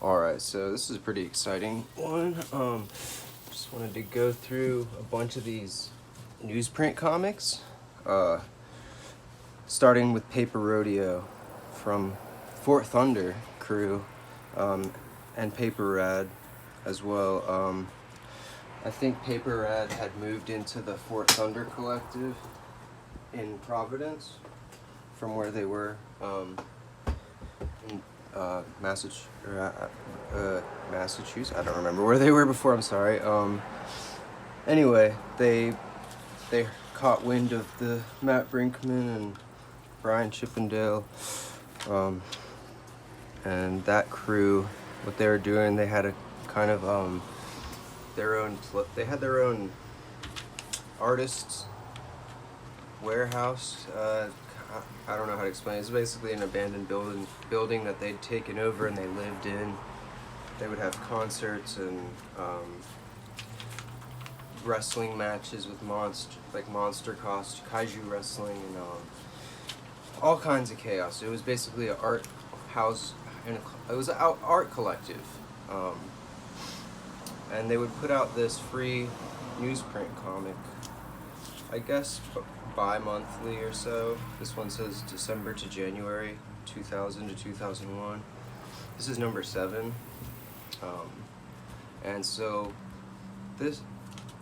Alright, so this is a pretty exciting one. Just wanted to go through a bunch of these newsprint comics. Starting with Paper Rodeo from Fort Thunder crew, and Paper Rad as well. I think Paper Rad had moved into the Fort Thunder Collective in Providence from where they were in Massachusetts. I don't remember where they were before. I'm sorry. Anyway, they caught wind of the Matt Brinkman and Brian Chippendale, and that crew. What they were doing, they had a kind of their own. They had their own artists warehouse. I don't know how to explain it. It's basically an abandoned building that they'd taken over and they lived in. They would have concerts and wrestling matches with monster cost, kaiju wrestling, and all kinds of chaos. It was basically an art house, and it was an art collective. And they would put out this free newsprint comic, I guess bi-monthly or so. This one says December to January 2000 to 2001. This is number 7. And so this,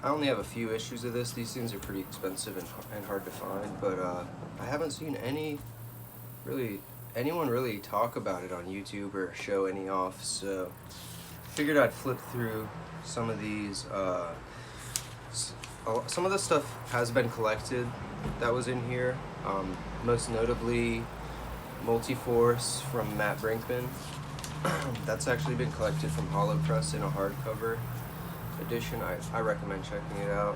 I only have a few issues of this. These things are pretty expensive and hard to find, but I haven't seen anyone really talk about it on YouTube or show any off, so figured I'd flip through some of these. Some of the stuff has been collected that was in here, most notably Multiforce from Matt Brinkman. That's actually been collected from HoloPress in a hardcover edition. I recommend checking it out.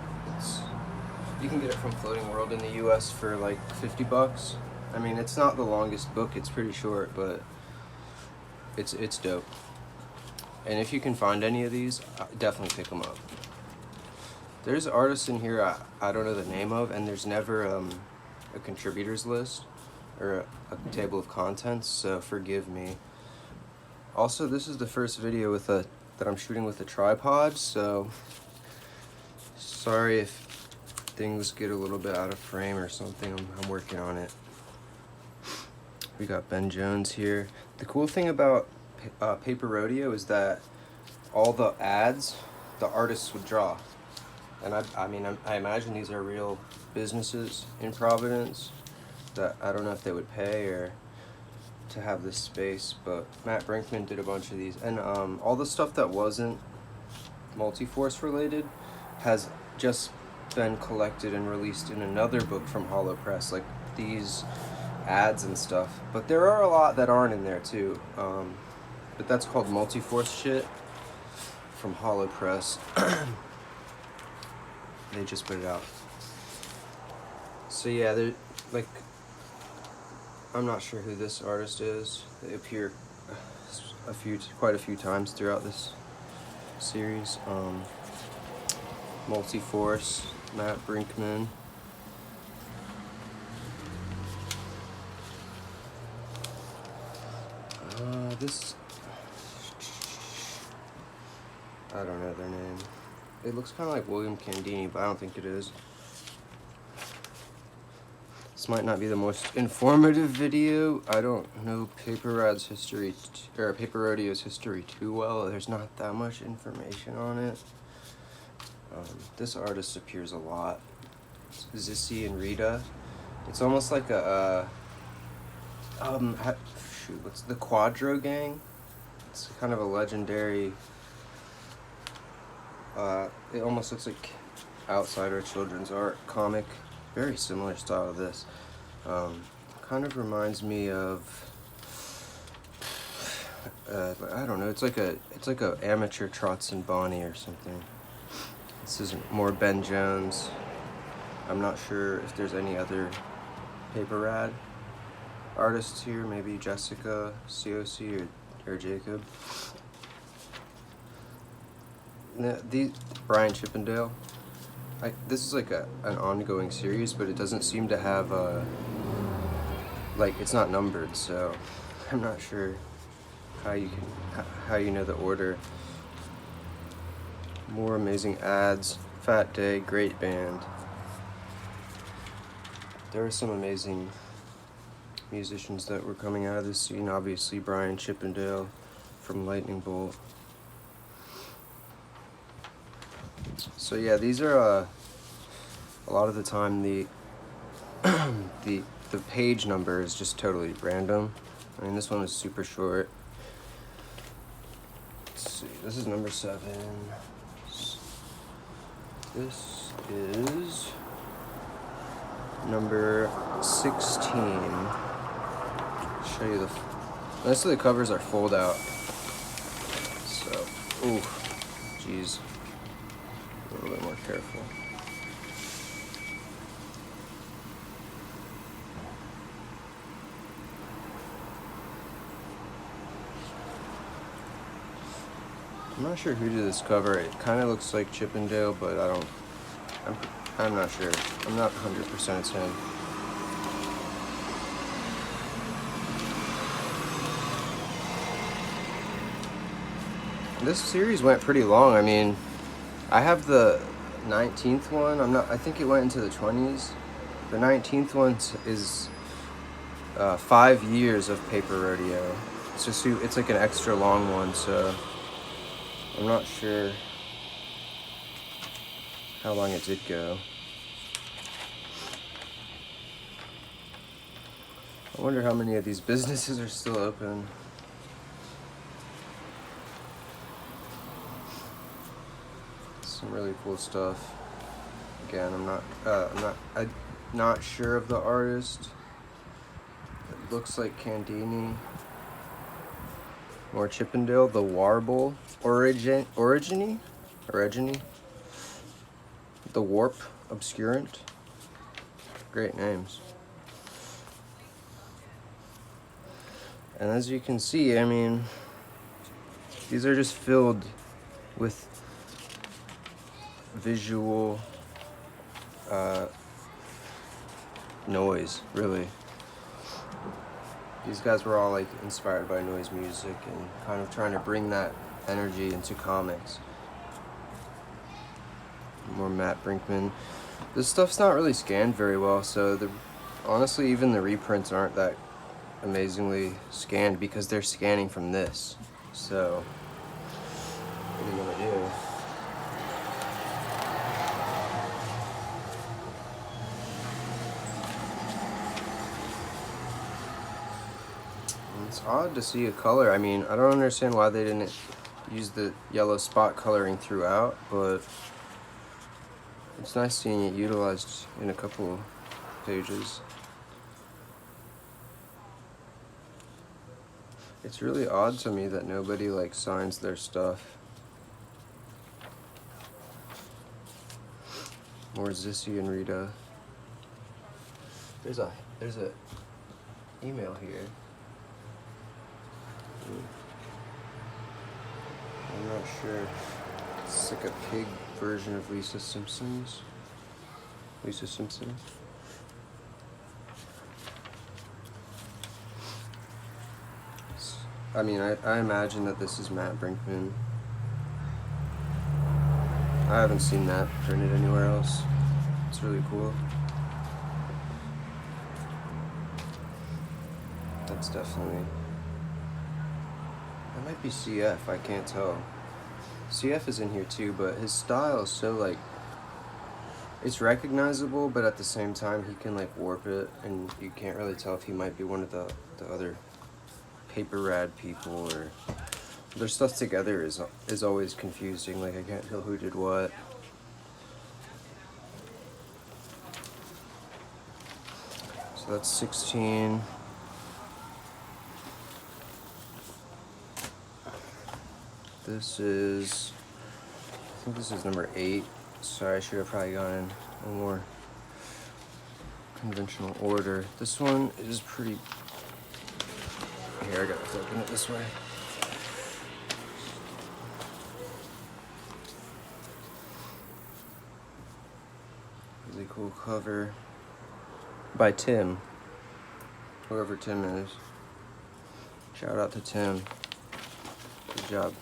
You can get it from Floating World in the US for like $50. I mean, it's not the longest book, it's pretty short, but it's dope. And if you can find any of these, definitely pick them up. There's artists in here I don't know the name of, and there's never a contributors list or a table of contents, so forgive me. Also, this is the first video that I'm shooting with a tripod, so sorry if things get a little bit out of frame or something. I'm working on it. We got Ben Jones here. The cool thing about Paper Rodeo is that all the ads, the artists would draw. And I imagine these are real businesses in Providence that I don't know if they would pay or to have this space, but Matt Brinkman did a bunch of these, and all the stuff that wasn't Multiforce related has just been collected and released in another book from HoloPress, like these ads and stuff. But there are a lot that aren't in there too, but that's called Multiforce shit from HoloPress. They just put it out. So yeah, they're like, I'm not sure who this artist is. They appear quite a few times throughout this series. Multiforce, Matt Brinkman. I don't know their name. It looks kind of like William Candini, but I don't think it is. This might not be the most informative video. I don't know Paper Rodeo's history too well. There's not that much information on it. This artist appears a lot. Zissy and Rita. It's almost like what's the Quadro Gang? It's kind of a legendary. It almost looks like Outsider children's art comic. Very similar style to this. Kind of reminds me of I don't know. It's like a amateur Trotz and Bonnie or something. This is more Ben Jones. I'm not sure if there's any other Paper Rad artists here. Maybe Jessica, COC, or Jacob. Brian Chippendale. This is like an ongoing series, but it doesn't seem to have it's not numbered, so I'm not sure how you know the order. More amazing ads. Fat Day, great band. There are some amazing musicians that were coming out of this scene. Obviously, Brian Chippendale from Lightning Bolt. So yeah, these are a lot of the time the the page number is just totally random. I mean, this one is super short. Let's see, this is number 7. This is number 16. Show you most of the covers are fold out. So, ooh, geez, a little bit more careful. I'm not sure who did this cover. It kind of looks like Chippendale, but I'm not sure. I'm not 100% it's him. This series went pretty long. I mean, I have the 19th one. I think it went into the 20s. The 19th one is 5 years of Paper Rodeo. It's like an extra long one, so I'm not sure how long it did go. I wonder how many of these businesses are still open. Some really cool stuff. Again, I'm not sure of the artist. It looks like Candini. More Chippendale, The Warble, Origini, The Warp, Obscurant. Great names. And as you can see, I mean, these are just filled with visual noise, really. These guys were all like inspired by noise music and kind of trying to bring that energy into comics. More Matt Brinkman. This stuff's not really scanned very well, so honestly, even the reprints aren't that amazingly scanned because they're scanning from this. So, what are you gonna do? It's odd to see a color. I mean, I don't understand why they didn't use the yellow spot coloring throughout, but it's nice seeing it utilized in a couple pages. It's really odd to me that nobody like signs their stuff. More Zissy and Rita. There's a email here. I'm not sure. It's like a pig version of Lisa Simpson. I mean, I imagine that this is Matt Brinkman. I haven't seen that printed anywhere else. It's really cool. That's definitely... That might be CF, I can't tell. CF is in here too, but his style is so like... It's recognizable, but at the same time he can like warp it, and you can't really tell if he might be one of the other Paper Rad people, or... Their stuff together is always confusing, like I can't tell who did what. So that's 16. This is, I think this is number 8. Sorry, I should have probably gone in a more conventional order. This one is pretty, here, I gotta open it this way. Really cool cover by Tim, whoever Tim is. Shout out to Tim. Good job.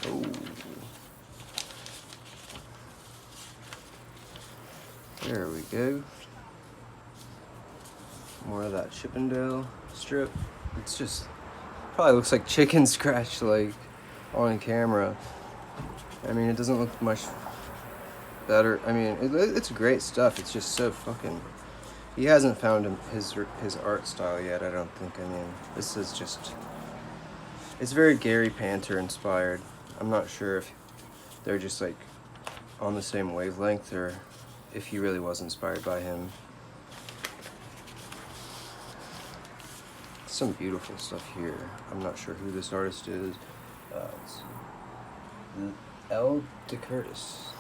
Oh. There we go. More of that Chippendale strip. It's just probably looks like chicken scratch like on camera. I mean, it doesn't look much better. I mean, it's great stuff. It's just so fucking. He hasn't found his art style yet. I don't think. I mean, this is just. It's very Gary Panter inspired. I'm not sure if they're just like on the same wavelength or if he really was inspired by him. Some beautiful stuff here. I'm not sure who this artist is. Let's see. L. DeCurtis.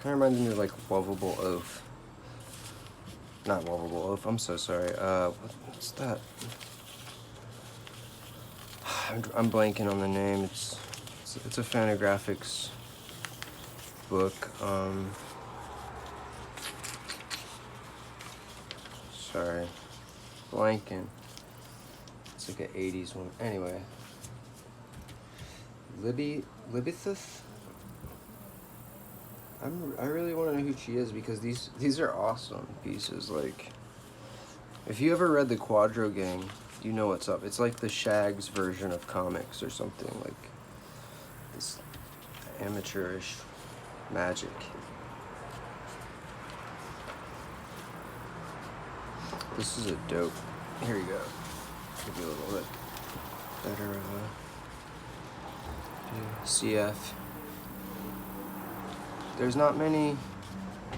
Kind of reminds me of like Lovable Oaf. Not Lovable Oaf, I'm so sorry. What's that? I'm blanking on the name. It's a Fantagraphics book. Sorry, blanking. It's like an 80s one. Anyway, Libethus. I really want to know who she is because these are awesome pieces. Like, if you ever read the Quadro Gang, you know what's up. It's like the Shags version of comics or something, like this amateurish magic. This is a dope. Here you go. Give you a little bit better of a CF. There's not many.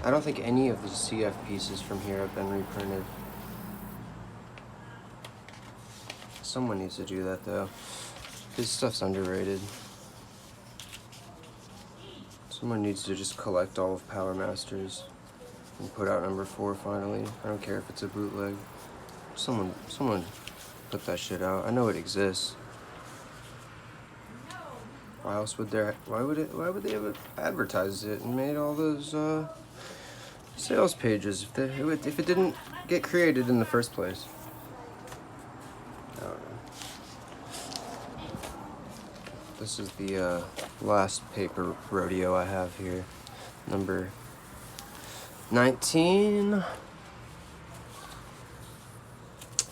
I don't think any of the CF pieces from here have been reprinted. Someone needs to do that though. His stuff's underrated. Someone needs to just collect all of Power Masters and put out number 4 finally. I don't care if it's a bootleg. Someone put that shit out. I know it exists. Why else would why would they have advertised it and made all those sales pages if it didn't get created in the first place? I don't know. This is the last paper rodeo I have here. Number 19.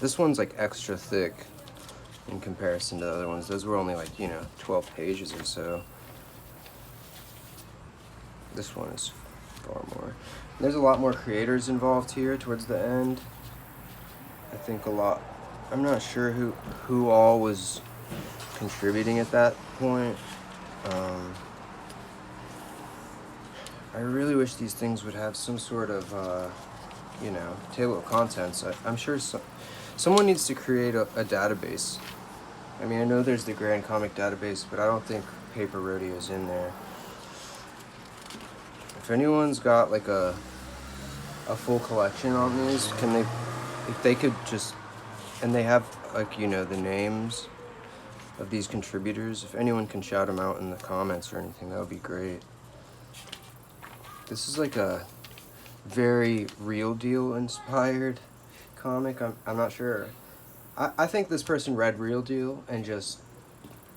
This one's like extra thick in comparison to the other ones. Those were only like, 12 pages or so. This one is far more. There's a lot more creators involved here towards the end. I think a lot. I'm not sure who all was contributing at that point. I really wish these things would have some sort of, table of contents. I'm sure someone needs to create a database. I mean, I know there's the Grand Comic Database, but I don't think Paper Rodeo's in there. If anyone's got like a full collection on these, if they could just, and they have like, the names of these contributors, if anyone can shout them out in the comments or anything, that would be great. This is like a very Real Deal inspired comic. I'm not sure. I think this person read Real Deal and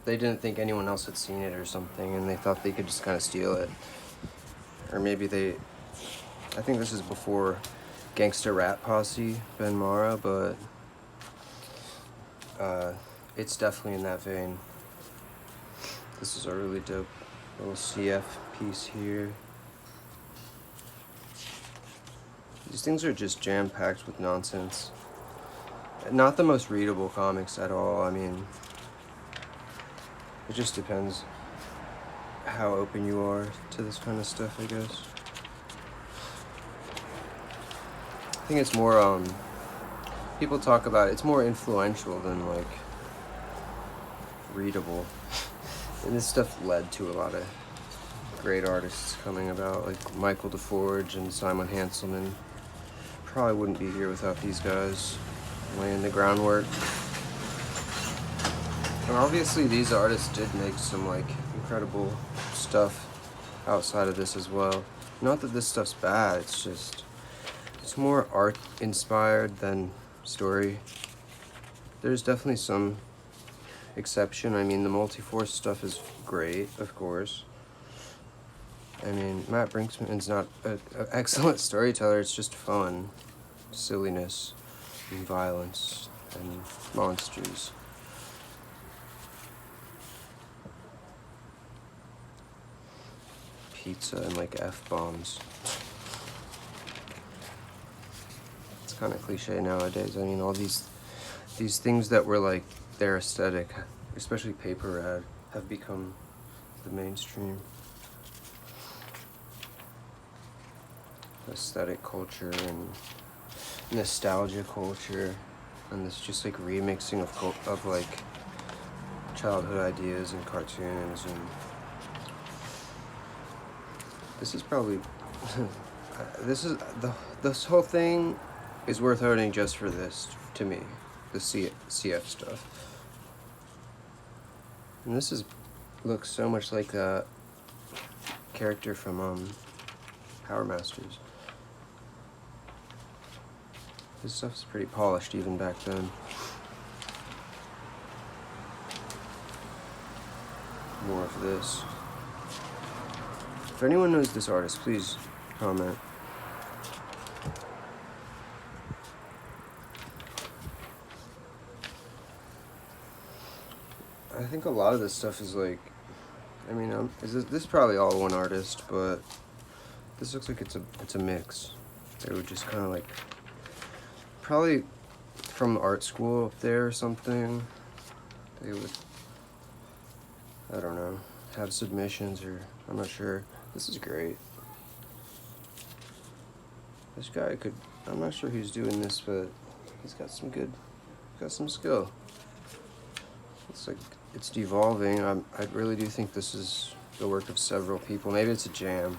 they didn't think anyone else had seen it or something, and they thought they could just kind of steal it. Or maybe I think this is before Gangsta Rat Posse, Ben Mara, but it's definitely in that vein. This is a really dope little CF piece here. These things are just jam-packed with nonsense. Not the most readable comics at all. I mean, it just depends how open you are to this kind of stuff, I guess. I think it's more, people talk about it, it's more influential than, like, readable. And this stuff led to a lot of great artists coming about, like Michael DeForge and Simon Hanselman. Probably wouldn't be here without these guys laying the groundwork. And obviously these artists did make some like incredible stuff outside of this as well. Not that this stuff's bad, it's just It's more art inspired than story. There's definitely some exception. I mean, the Multiforce stuff is great, of course. I mean, Matt Brinkman's not an excellent storyteller. It's just fun, silliness, and violence, and monsters. Pizza and like F-bombs. It's kind of cliche nowadays. I mean, all these things that were like their aesthetic, especially paper rad, have become the mainstream. Aesthetic culture and nostalgia culture, and this just like remixing of like childhood ideas and cartoons, and this is probably this whole thing is worth owning just for this, to me, the CF stuff. And this looks so much like that character from Power Masters. This stuff's pretty polished even back then. More of this. If anyone knows this artist, please comment. I think a lot of this stuff is like, I mean, this is probably all one artist, but this looks like it's a mix. They would just kind of like, probably from art school up there or something. They would, I don't know, have submissions, or I'm not sure. This is great. This guy could, I'm not sure who's doing this, but he's got some skill. It's like, it's devolving. I really do think this is the work of several people. Maybe it's a jam.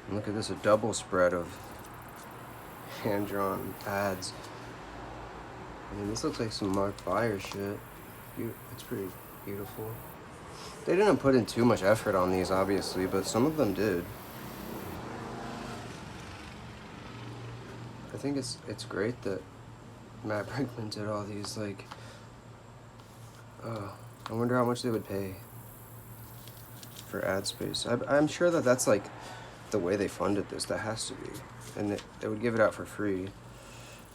And look at this, a double spread of hand-drawn ads. I mean, this looks like some Mark Beyer shit. It's pretty beautiful. They didn't put in too much effort on these, obviously, but some of them did. I think it's great that Matt Brinkman did all these, like, I wonder how much they would pay for ad space. I'm sure that's like the way they funded this. That has to be. And they would give it out for free.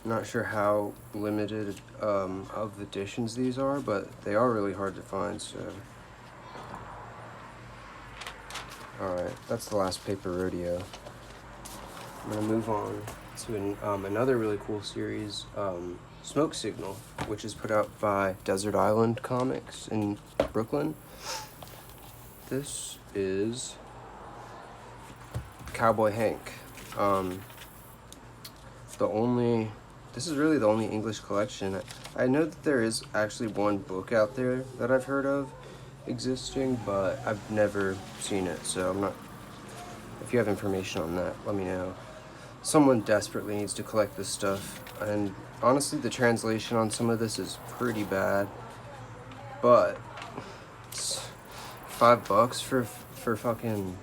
I'm not sure how limited of editions these are, but they are really hard to find, so. Alright, that's the last paper rodeo. I'm gonna move on to another really cool series, Smoke Signal, which is put out by Desert Island Comics in Brooklyn. This is Cowboy Hank. This is really the only English collection. I know that there is actually one book out there that I've heard of existing, but I've never seen it, so I'm not, if you have information on that, let me know. Someone desperately needs to collect this stuff, and honestly, the translation on some of this is pretty bad, but it's $5 for fucking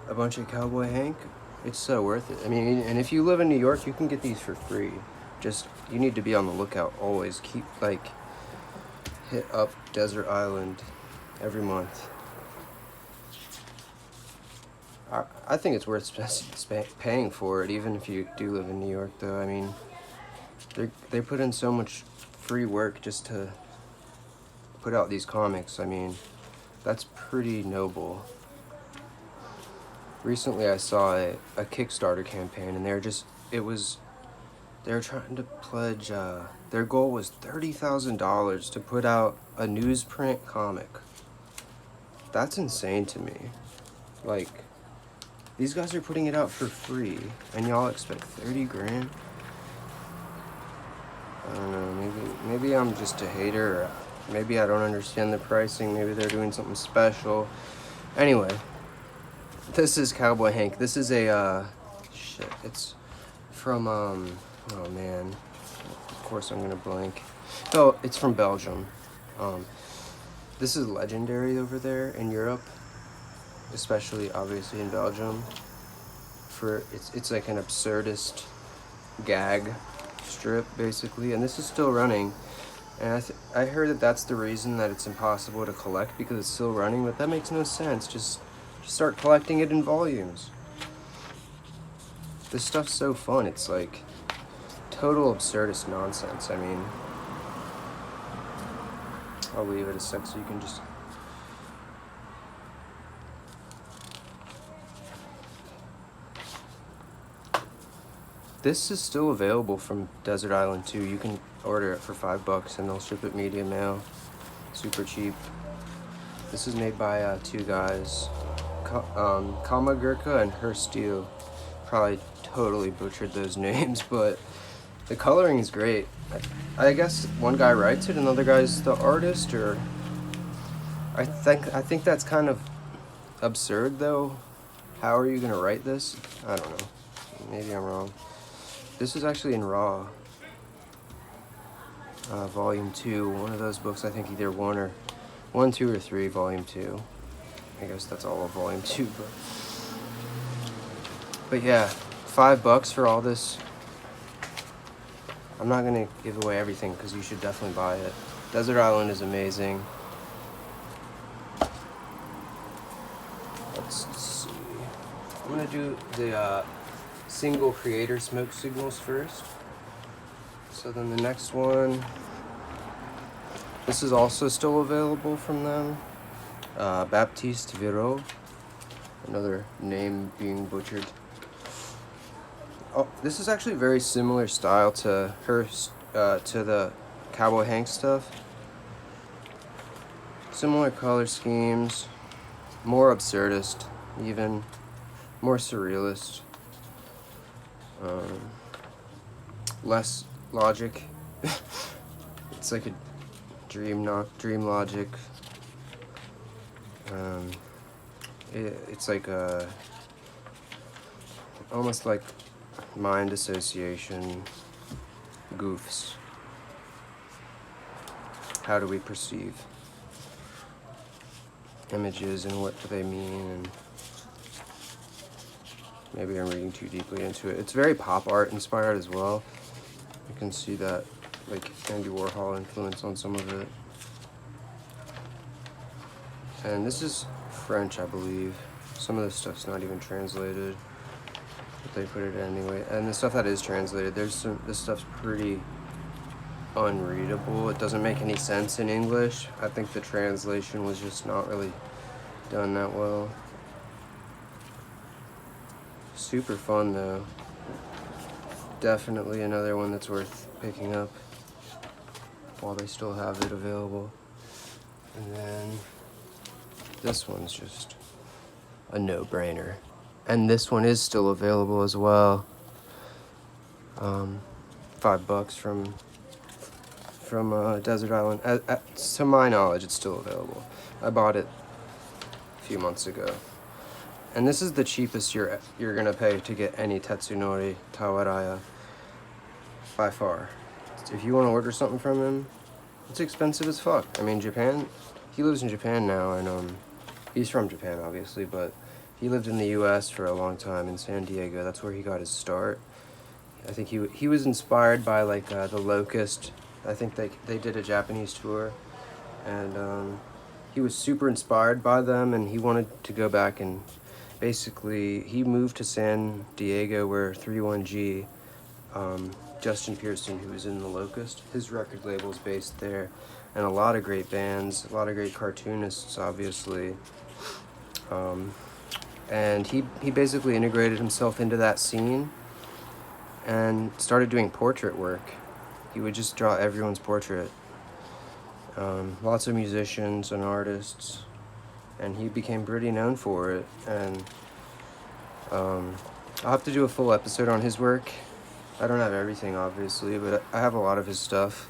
a bunch of Cowboy Hank. It's so worth it. I mean, and if you live in New York, you can get these for free. Just, you need to be on the lookout always. Keep, like, hit up Desert Island every month. I think it's worth paying for it, even if you do live in New York, though. I mean, they put in so much free work just to put out these comics. I mean, that's pretty noble. Recently I saw a Kickstarter campaign, and they were trying to pledge, their goal was $30,000 to put out a newsprint comic. That's insane to me. Like, these guys are putting it out for free, and y'all expect 30 grand? I don't know, maybe I'm just a hater, or maybe I don't understand the pricing, maybe they're doing something special. Anyway, this is Cowboy Hank. This is it's from, oh man, of course I'm gonna blank. Oh, it's from Belgium. This is legendary over there in Europe, especially obviously in Belgium. for it's like an absurdist gag strip basically, and this is still running. And I heard that that's the reason that it's impossible to collect, because it's still running, but that makes no sense. Just start collecting it in volumes. This stuff's so fun. It's like total absurdist nonsense. I mean, I'll leave it a sec so you can just... This is still available from Desert Island 2. You can order it for $5 and they'll ship it media mail. Super cheap. This is made by two guys, Kama Gurka and Her Steel. Probably totally butchered those names, but the coloring is great. I guess one guy writes it, another guy's the artist, or I think that's kind of absurd though. How are you gonna write this? I don't know. Maybe I'm wrong. This is actually in Raw. Volume 2, one of those books, I think either 1, 2, or 3, Volume 2. I guess that's all of Volume 2, but yeah, $5 for all this. I'm not gonna give away everything because you should definitely buy it. Desert Island is amazing. Let's see. I'm gonna do the single creator smoke signals first. So then the next one, this is also still available from them. Baptiste Viro, another name being butchered. Oh, this is actually very similar style to to the Cowboy Hank stuff. Similar color schemes, more absurdist, even more surrealist. Less logic. It's like a dream logic. It's like a almost like mind association goofs. How do we perceive images and what do they mean? And maybe I'm reading too deeply into it. It's very pop art inspired as well. You can see that like Andy Warhol influence on some of it. And this is French, I believe. Some of this stuff's not even translated, but they put it anyway. And the stuff that is translated, this stuff's pretty unreadable. It doesn't make any sense in English. I think the translation was just not really done that well. Super fun though. Definitely another one that's worth picking up while they still have it available. And then this one's just a no-brainer. And this one is still available as well. $5 from Desert Island. To my knowledge, it's still available. I bought it a few months ago. And this is the cheapest you're gonna pay to get any Tetsunori Tawaraya by far. If you want to order something from him, it's expensive as fuck. I mean, Japan, he lives in Japan now, and he's from Japan obviously, but he lived in the US for a long time in San Diego. That's where he got his start. I think he was inspired by like the Locust. I think they did a Japanese tour, and he was super inspired by them, and he wanted to go back and basically he moved to San Diego where 31G, Justin Pearson, who was in the Locust, his record label is based there, and a lot of great bands, a lot of great cartoonists, obviously. And he basically integrated himself into that scene and started doing portrait work. He would just draw everyone's portrait. Lots of musicians and artists, and he became pretty known for it. And I'll have to do a full episode on his work. I don't have everything, obviously, but I have a lot of his stuff.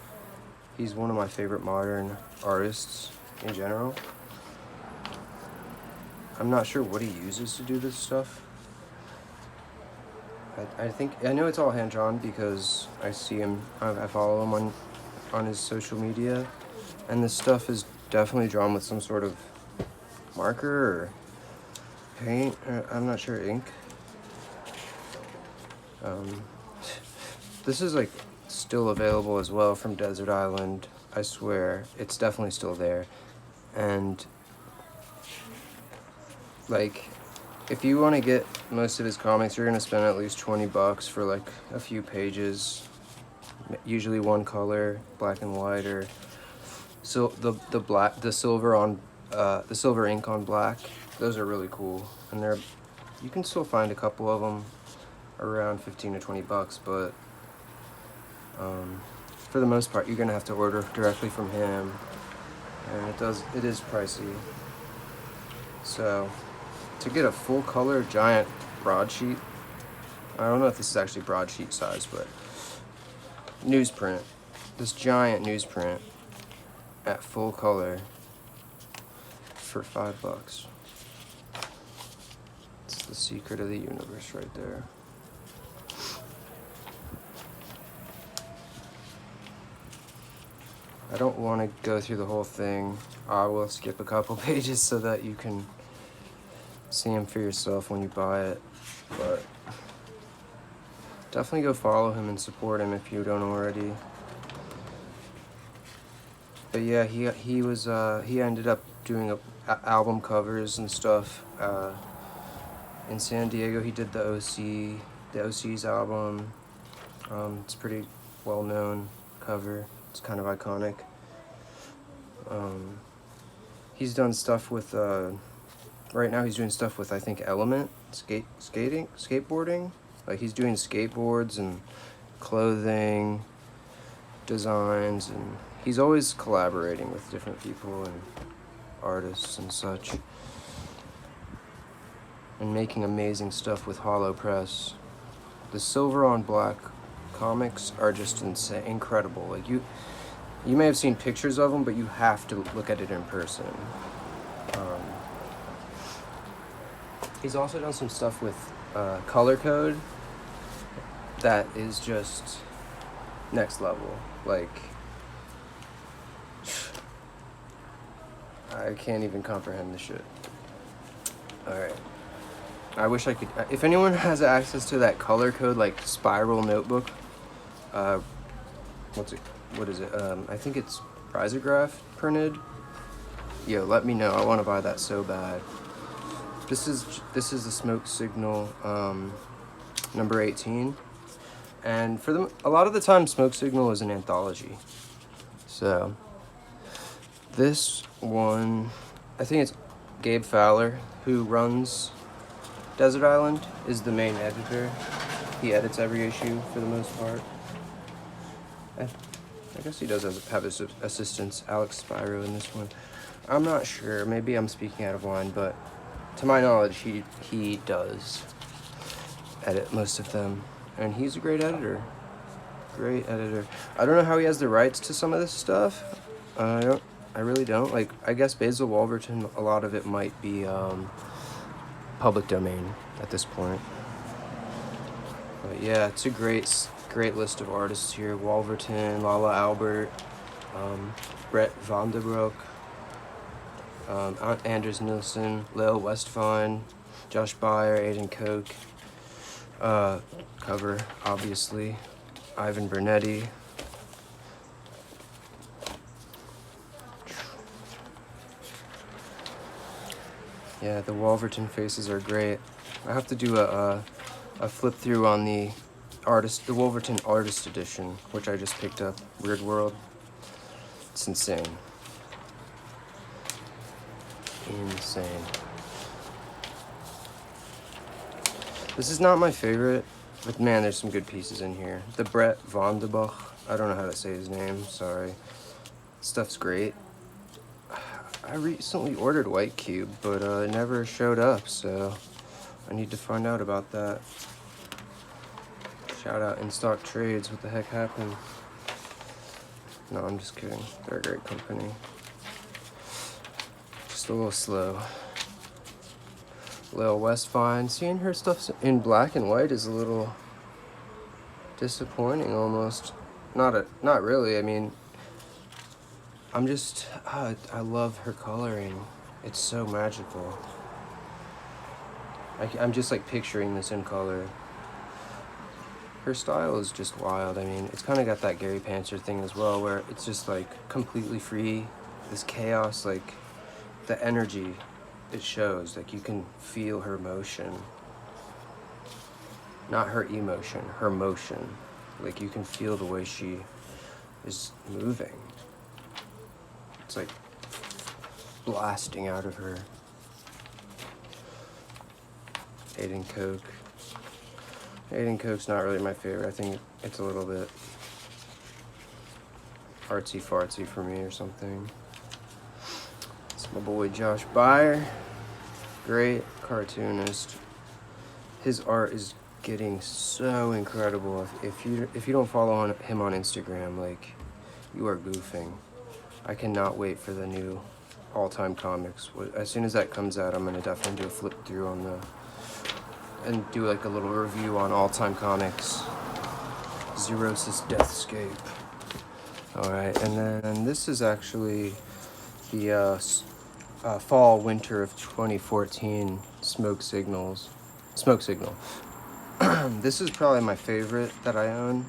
He's one of my favorite modern artists in general. I'm not sure what he uses to do this stuff. I know it's all hand-drawn because I see him, I follow him on his social media, and this stuff is definitely drawn with some sort of marker or paint, or I'm not sure, ink. Um, this is like still available as well from Desert Island. I swear, it's definitely still there. And like, if you want to get most of his comics, you're gonna spend at least $20 for like a few pages. Usually one color, black and white, or so the silver on the silver ink on black. Those are really cool, and you can still find a couple of them around 15 to 20 bucks, but for the most part, you're gonna have to order directly from him, and it is pricey. So to get a full color giant broadsheet, I don't know if this is actually broadsheet size, but newsprint, this giant newsprint at full color for $5. It's the secret of the universe right there. I don't want to go through the whole thing. I will skip a couple pages so that you can see him for yourself when you buy it. But definitely go follow him and support him if you don't already. But yeah, he ended up doing album covers and stuff. In San Diego, he did the OC's album. It's a pretty well known cover. It's kind of iconic. He's done stuff with right now he's doing stuff with, I think, Element skateboarding. Like, he's doing skateboards and clothing designs, and he's always collaborating with different people and artists and such, and making amazing stuff with Hollow Press. The silver on black comics are just insane, incredible. Like, you may have seen pictures of them, but you have to look at it in person. He's also done some stuff with Color Code that is just next level. Like, I can't even comprehend this shit. Alright. I wish I could. If anyone has access to that Color Code, like, spiral notebook, what is it? I think it's Risograph printed. Yo, let me know. I want to buy that so bad. This is the Smoke Signal number 18, and a lot of the time, Smoke Signal is an anthology. So this one, I think it's Gabe Fowler, who runs Desert Island, is the main editor. He edits every issue for the most part. I guess he does have his assistants, Alex Spiro, in this one. I'm not sure. Maybe I'm speaking out of line, but to my knowledge, he does edit most of them, and he's a great editor. Great editor. I don't know how he has the rights to some of this stuff. I really don't. Like, I guess Basil Wolverton, a lot of it might be public domain at this point. But yeah, it's a great list of artists here. Wolverton, Lala Albert, Brett Vanderbroek, Anders Nilsson, Lil Westvine, Josh Beyer, Aiden Koch, cover, obviously, Ivan Bernetti. Yeah, the Wolverton faces are great. I have to do a flip through on the Wolverton Artist Edition, which I just picked up, Weird World. It's insane. Insane. This is not my favorite, but man, there's some good pieces in here. The Brett Vonderbuch, I don't know how to say his name, sorry. Stuff's great. I recently ordered White Cube, but it never showed up, so I need to find out about that. Shout out In Stock Trades, what the heck happened? No, I'm just kidding. They're a great company. Just a little slow. Lil Westvine, seeing her stuff in black and white is a little disappointing almost. Not really, I mean, I love her coloring. It's so magical. I'm just like picturing this in color. her style is just wild. I mean, it's kind of got that Gary Panther thing as well, where it's just like completely free, this chaos, like the energy it shows, like you can feel her motion, not her emotion, her motion. Like you can feel the way she is moving. It's like blasting out of her. Aiden Coke. Aiden Coke's not really my favorite. I think it's a little bit artsy fartsy for me or something. It's my boy Josh Byer. Great cartoonist. His art is getting so incredible. If you don't follow him on Instagram, like, you are goofing. I cannot wait for the new All-Time Comics. As soon as that comes out, I'm gonna definitely do a flip through on and do like a little review on All-Time Comics. Zerosis Deathscape. All right, and then this is actually the fall winter of 2014 Smoke Signal. This is probably my favorite that I own.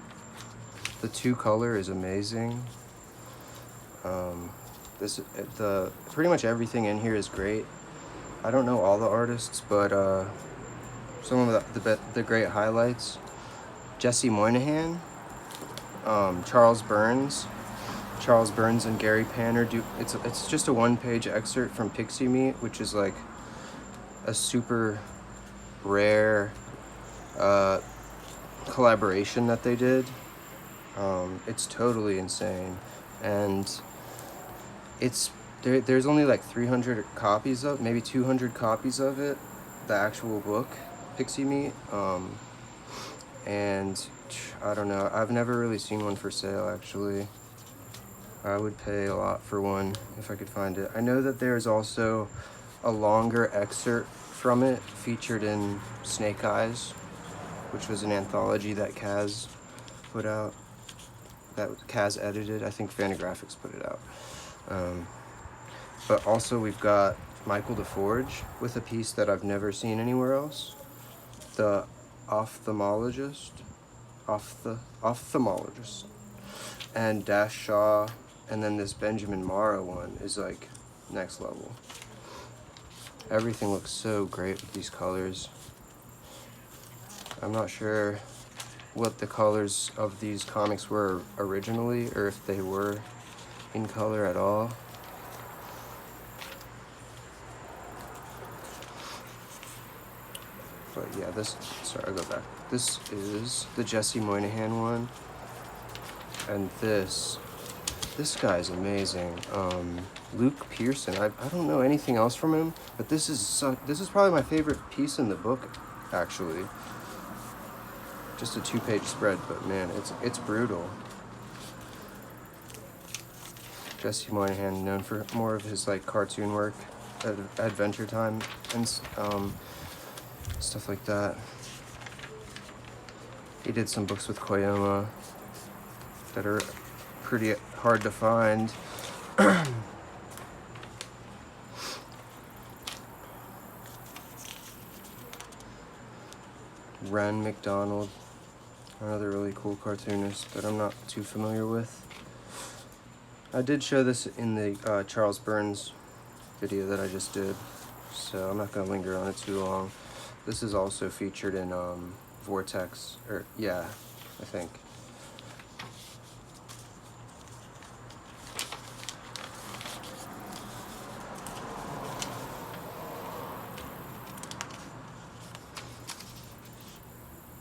The 2-color is amazing. Pretty much everything in here is great. I don't know all the artists, but some of the great highlights: Jesse Moynihan, Charles Burns and Gary Panther do. It's just a 1-page excerpt from Pixie Meat, which is like a super rare collaboration that they did. It's totally insane, and there's only like 300 copies of, maybe 200 copies of it, the actual book, Pixie Meat. And I don't know, I've never really seen one for sale actually. I would pay a lot for one if I could find it. I know that there's also a longer excerpt from it featured in Snake Eyes, which was an anthology that Kaz put out, that Kaz edited. I think Fantagraphics put it out. But also we've got Michael DeForge with a piece that I've never seen anywhere else. The Ophthalmologist. And Dash Shaw, and then this Benjamin Mara one is like next level. Everything looks so great with these colors. I'm not sure what the colors of these comics were originally, or if they were in color at all. But yeah, I'll go back. This is the Jesse Moynihan one. And this guy's amazing. Luke Pearson. I don't know anything else from him, but this is probably my favorite piece in the book, actually. Just a 2-page spread, but man, it's brutal. Jesse Moynihan, known for more of his like cartoon work, Adventure Time, and stuff like that. He did some books with Koyama that are pretty hard to find. Ren McDonald, another really cool cartoonist that I'm not too familiar with. I did show this in the Charles Burns video that I just did, so I'm not going to linger on it too long. This is also featured in Vortex, or yeah, I think.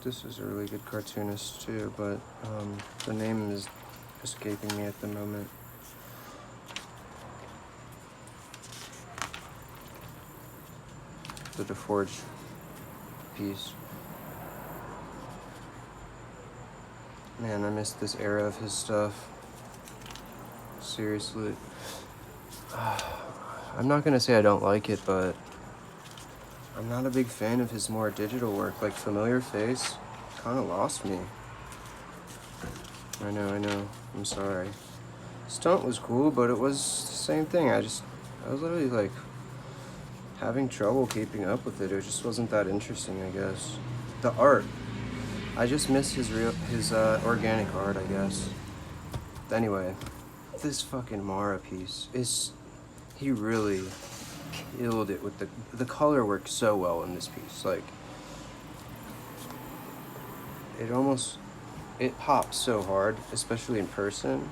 This is a really good cartoonist too, but the name is escaping me at the moment. The DeForge piece. Man, I missed this era of his stuff. Seriously. I'm not gonna say I don't like it, but I'm not a big fan of his more digital work. Like Familiar Face kind of lost me. I know. I'm sorry. Stunt was cool, but it was the same thing. I was literally like having trouble keeping up with it. It just wasn't that interesting, I guess. The art. I just miss his organic art, I guess. Anyway, this fucking Mara piece is, he really killed it with the color works so well in this piece. Like, it pops so hard, especially in person.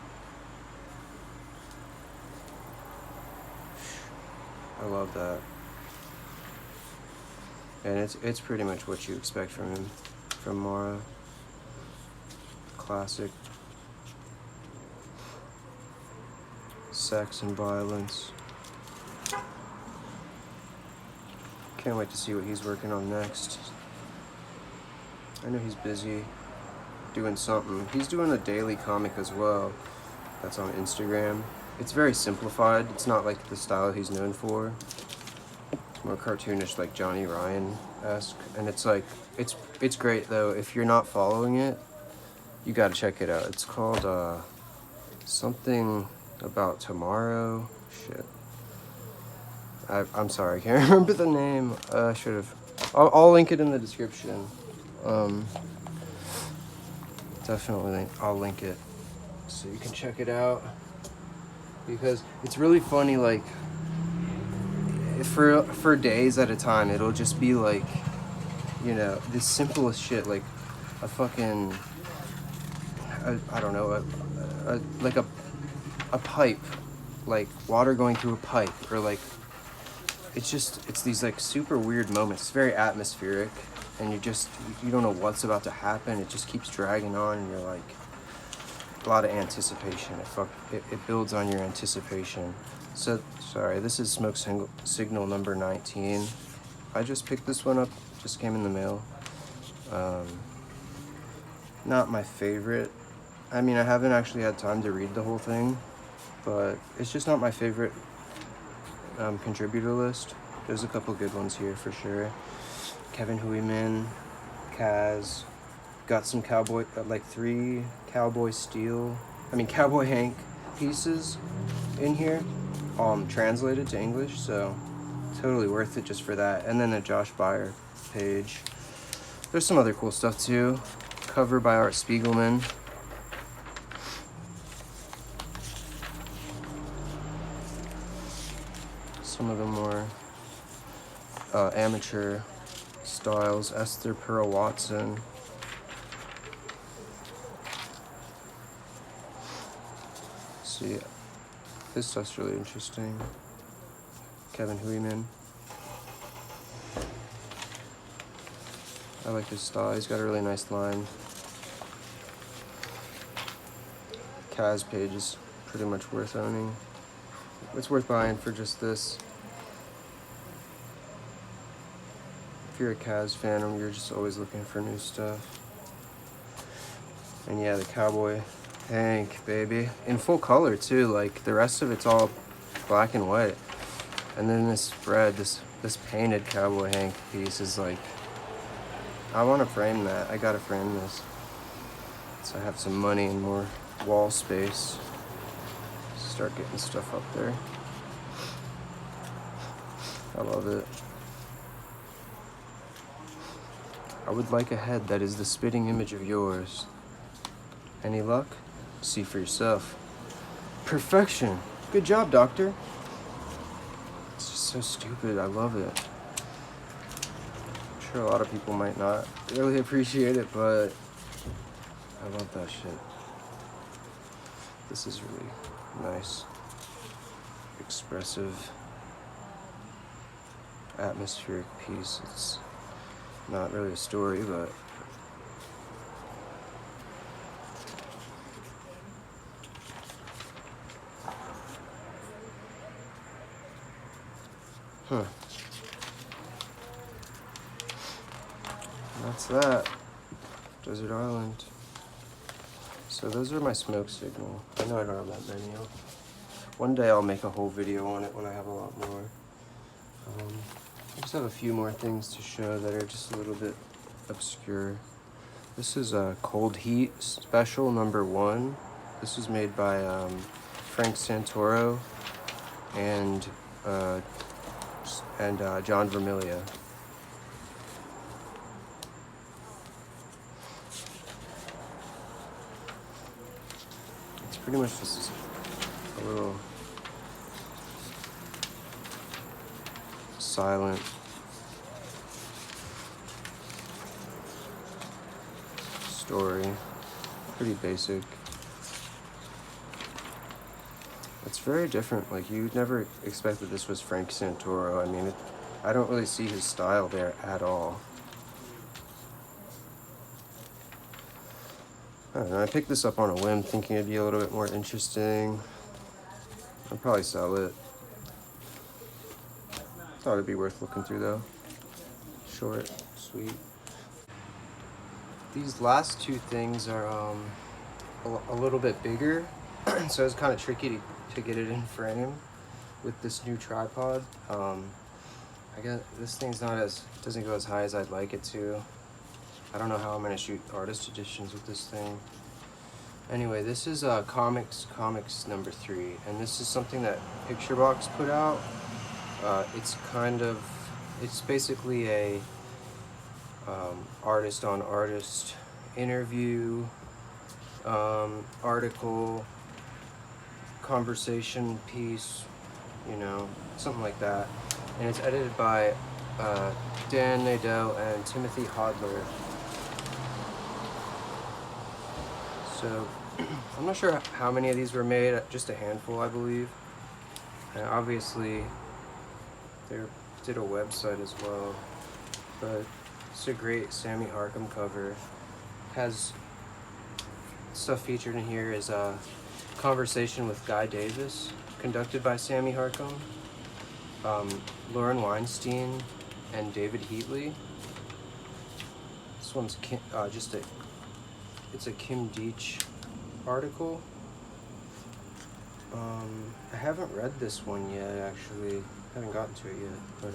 I love that. And it's pretty much what you expect from him, from Mara. Classic. Sex and violence. Can't wait to see what he's working on next. I know he's busy doing something. He's doing a daily comic as well. That's on Instagram. It's very simplified. It's not like the style he's known for. It's more cartoonish, like Johnny Ryan-esque. And it's like, it's great though. If you're not following it, you gotta check it out. It's called something about tomorrow. Shit. I'm sorry, I can't remember the name. I should have. I'll link it in the description. Definitely, I'll link it so you can check it out. Because it's really funny, like, for days at a time, it'll just be like, you know, the simplest shit, like a fucking, I don't know, like a pipe, like water going through a pipe, or like, it's these like super weird moments. It's very atmospheric, and you don't know what's about to happen. It just keeps dragging on, and you're like, a lot of anticipation. It builds on your anticipation. So, sorry, this is Smoke Signal number 19. I just picked this one up, just came in the mail. Not my favorite. I mean, I haven't actually had time to read the whole thing, but it's just not my favorite contributor list. There's a couple good ones here for sure. Kevin Hueyman, Kaz, got some Cowboy Cowboy Hank pieces in here, translated to English, so totally worth it just for that. And then a Josh Byer page. There's some other cool stuff too. Cover by Art Spiegelman. Some of the more amateur styles. Esther Pearl Watson. See, this stuff's really interesting. Kevin Hueyman. I like his style. He's got a really nice line. Kaz page is pretty much worth owning. It's worth buying for just this. If you're a Kaz fan, or you're just always looking for new stuff. And yeah, the Cowboy Hank, baby. In full color too, like the rest of it's all black and white. And then this spread, this painted Cowboy Hank piece is like, I want to frame that. I gotta frame this. So I have some money and more wall space. Start getting stuff up there. I love it. I would like a head that is the spitting image of yours. Any luck? See for yourself. Perfection. Good job, doctor. It's just so stupid. I love it. I'm sure a lot of people might not really appreciate it, but I love that shit. This is really nice, expressive, atmospheric piece. It's not really a story, but that's that. Desert Island. So those are my Smoke Signal. I know I don't have that many. One day I'll make a whole video on it when I have a lot more. I just have a few more things to show that are just a little bit obscure. This is a Cold Heat Special number 1. This was made by Frank Santoro and John Vermiglia. pretty much just a little silent story. Pretty basic. It's very different. Like, you'd never expect that this was Frank Santoro. I mean, I don't really see his style there at all. I don't know, I picked this up on a whim thinking it'd be a little bit more interesting. I'll probably sell it. Thought it'd be worth looking through though. Short, sweet. These last two things are a little bit bigger, so it's kind of tricky to get it in frame with this new tripod. I guess this thing's doesn't go as high as I'd like it to. I don't know how I'm gonna shoot artist editions with this thing. Anyway, this is Comics number 3, and this is something that Picturebox put out. It's basically a artist on artist interview, article, conversation piece, you know, something like that. And it's edited by Dan Nadel and Timothy Hodler. So I'm not sure how many of these were made, just a handful, I believe. And obviously they did a website as well, but it's a great Sammy Harcum cover. Has stuff featured in here is a conversation with Guy Davis, conducted by Sammy Harcum, Lauren Weinstein, and David Heatley. This one's it's a Kim Deitch article. I haven't read this one yet, actually. I haven't gotten to it yet, but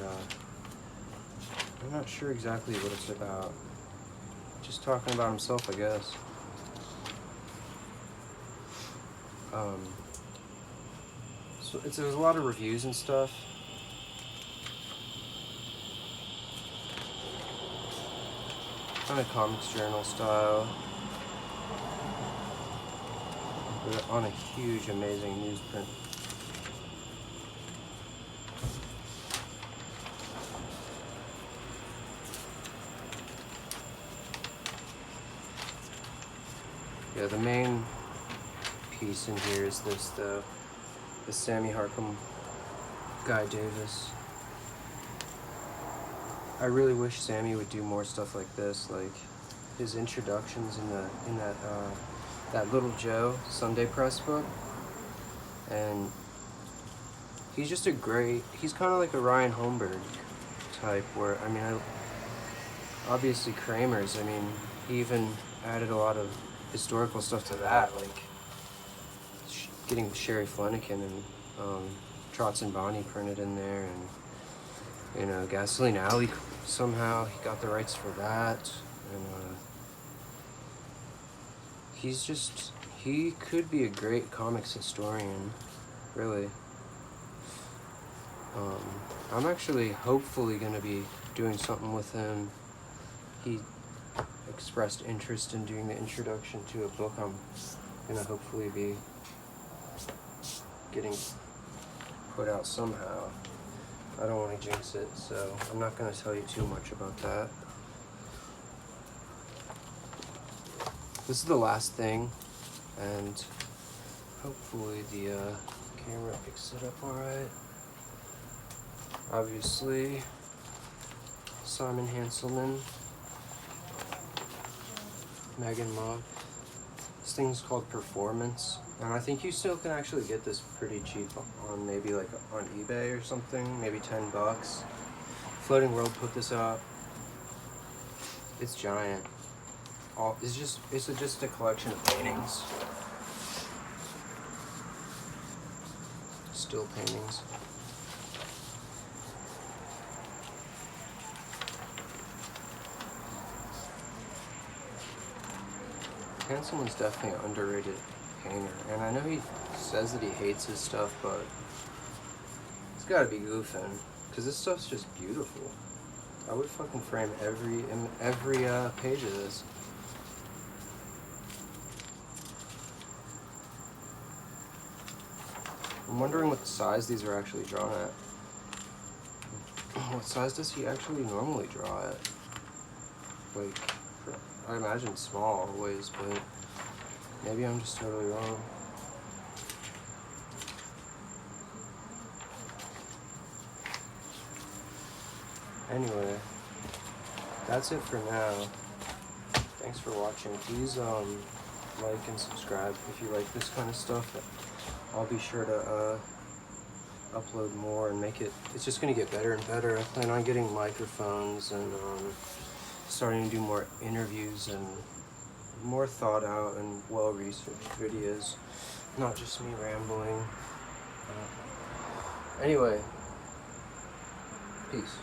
I'm not sure exactly what it's about. Just talking about himself, I guess. So there's a lot of reviews and stuff. Kind of Comics Journal style. But on a huge, amazing newsprint. Yeah, the main piece in here is this, the Sammy Harcum, Guy Davis. I really wish Sammy would do more stuff like this, like his introductions in that Little Joe Sunday Press book. And he's just he's kind of like a Ryan Holmberg type, where, I mean, obviously Kramer's, I mean, he even added a lot of historical stuff to that, like getting Sherry Flanagan and Trotz and Bonnie printed in there, and, you know, Gasoline Alley, somehow he got the rights for that. And he could be a great comics historian, really. I'm actually hopefully going to be doing something with him. He expressed interest in doing the introduction to a book I'm going to hopefully be getting put out somehow. I don't want to jinx it, so I'm not going to tell you too much about that. This is the last thing, and hopefully the camera picks it up alright. Obviously, Simon Hanselman, Megan Mock. This thing's called Performance, and I think you still can actually get this pretty cheap on maybe like on eBay or something, maybe $10. Floating World put this out. It's giant. It's just a collection of paintings, still paintings. Hanselman's definitely an underrated painter, and I know he says that he hates his stuff, but he's gotta be goofing, because this stuff's just beautiful. I would fucking frame every page of this. I'm wondering what size these are actually drawn at. What size does he actually normally draw at? Like, I imagine small always, but maybe I'm just totally wrong. Anyway, that's it for now. Thanks for watching. Please like and subscribe if you like this kind of stuff. I'll be sure to upload more and make it, it's just gonna get better and better. I plan on getting microphones and starting to do more interviews and more thought out and well-researched videos, not just me rambling. Anyway, peace.